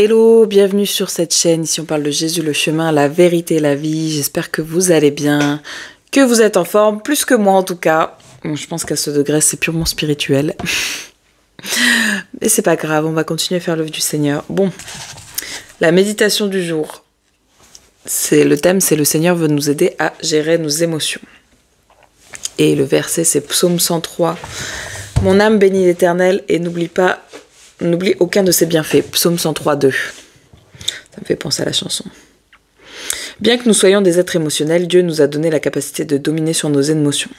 Hello, bienvenue sur cette chaîne. Ici on parle de Jésus, le chemin, la vérité, la vie. J'espère que vous allez bien, que vous êtes en forme, plus que moi en tout cas. Bon, je pense qu'à ce degré c'est purement spirituel. Mais c'est pas grave, on va continuer à faire l'œuvre du Seigneur. Bon, la méditation du jour. Le thème, c'est le Seigneur veut nous aider à gérer nos émotions. Et le verset, c'est Psaume 103. Mon âme bénit l'Éternel et n'oublie aucun de ses bienfaits. Psaume 103, 2. Ça me fait penser à la chanson. Bien que nous soyons des êtres émotionnels, Dieu nous a donné la capacité de dominer sur nos émotions.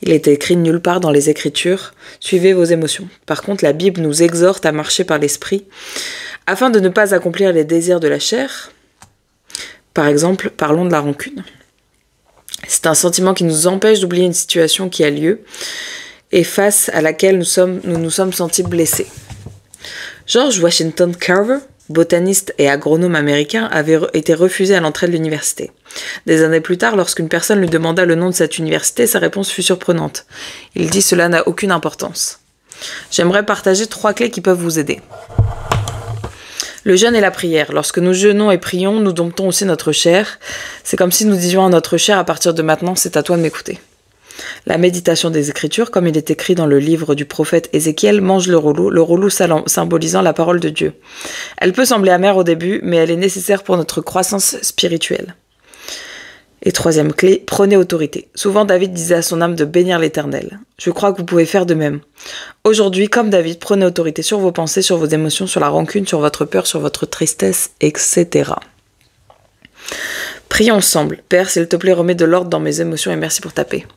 Il a été écrit nulle part dans les Écritures, suivez vos émotions. Par contre, la Bible nous exhorte à marcher par l'esprit, afin de ne pas accomplir les désirs de la chair. Par exemple, parlons de la rancune. C'est un sentiment qui nous empêche d'oublier une situation qui a lieu et face à laquelle nous nous sommes sentis blessés. George Washington Carver, botaniste et agronome américain, avait été refusé à l'entrée de l'université. Des années plus tard, lorsqu'une personne lui demanda le nom de cette université, sa réponse fut surprenante. Il dit « Cela n'a aucune importance ». J'aimerais partager 3 clés qui peuvent vous aider. Le jeûne et la prière. Lorsque nous jeûnons et prions, nous domptons aussi notre chair. C'est comme si nous disions à notre chair, à partir de maintenant, c'est à toi de m'écouter. La méditation des Écritures, comme il est écrit dans le livre du prophète Ézéchiel, mange le rouleau symbolisant la parole de Dieu. Elle peut sembler amère au début, mais elle est nécessaire pour notre croissance spirituelle. Et 3e clé, prenez autorité. Souvent, David disait à son âme de bénir l'Éternel. Je crois que vous pouvez faire de même. Aujourd'hui, comme David, prenez autorité sur vos pensées, sur vos émotions, sur la rancune, sur votre peur, sur votre tristesse, etc. Prions ensemble. Père, s'il te plaît, remets de l'ordre dans mes émotions et merci pour ta paix.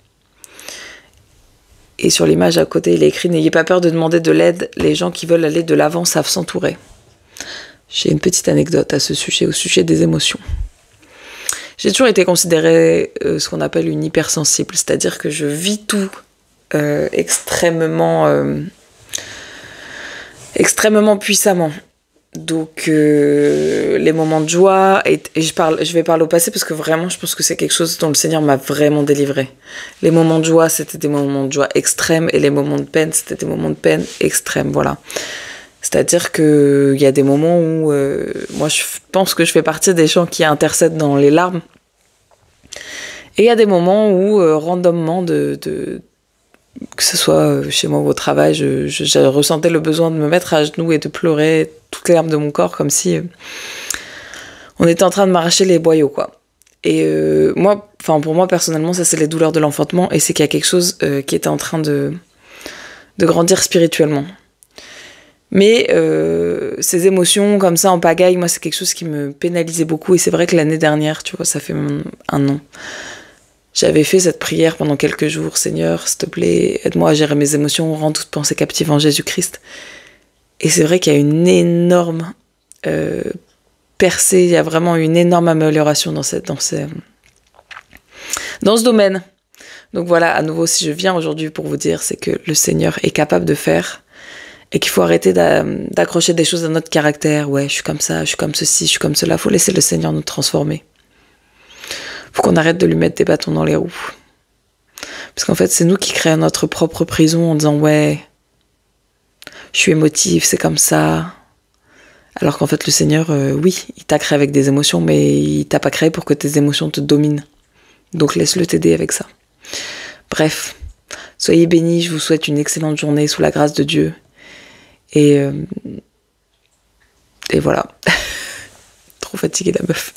Et sur l'image à côté, il est écrit « N'ayez pas peur de demander de l'aide, les gens qui veulent aller de l'avant savent s'entourer ». J'ai une petite anecdote à ce sujet, au sujet des émotions. J'ai toujours été considérée ce qu'on appelle une hypersensible, c'est-à-dire que je vis tout extrêmement puissamment. Donc les moments de joie, et je vais parler au passé parce que vraiment je pense que c'est quelque chose dont le Seigneur m'a vraiment délivré. Les moments de joie, c'était des moments de joie extrêmes, et les moments de peine, c'était des moments de peine extrêmes, voilà. C'est-à-dire qu'il y a des moments où moi je pense que je fais partie des gens qui intercèdent dans les larmes. Et il y a des moments où randomement, que ce soit chez moi ou au travail, je ressentais le besoin de me mettre à genoux et de pleurer toutes les larmes de mon corps comme si on était en train de m'arracher les boyaux, quoi. Et pour moi personnellement, ça c'est les douleurs de l'enfantement, et c'est qu'il y a quelque chose qui était en train de grandir spirituellement. Mais ces émotions comme ça en pagaille, moi c'est quelque chose qui me pénalisait beaucoup, et c'est vrai que l'année dernière, tu vois, ça fait un an, j'avais fait cette prière pendant quelques jours. Seigneur, s'il te plaît, aide-moi à gérer mes émotions, rends toute pensée captive en Jésus-Christ. Et c'est vrai qu'il y a une énorme percée, il y a vraiment une énorme amélioration dans ce domaine. Donc voilà, à nouveau, si je viens aujourd'hui pour vous dire, c'est que le Seigneur est capable de faire, et qu'il faut arrêter d'accrocher des choses à notre caractère. Ouais, je suis comme ça, je suis comme ceci, je suis comme cela. Il faut laisser le Seigneur nous transformer. Faut qu'on arrête de lui mettre des bâtons dans les roues. Parce qu'en fait, c'est nous qui créons notre propre prison en disant « Ouais, je suis émotif, c'est comme ça. » Alors qu'en fait, le Seigneur, oui, il t'a créé avec des émotions, mais il t'a pas créé pour que tes émotions te dominent. Donc laisse-le t'aider avec ça. Bref, soyez bénis, je vous souhaite une excellente journée sous la grâce de Dieu. Et voilà. Trop fatiguée la meuf.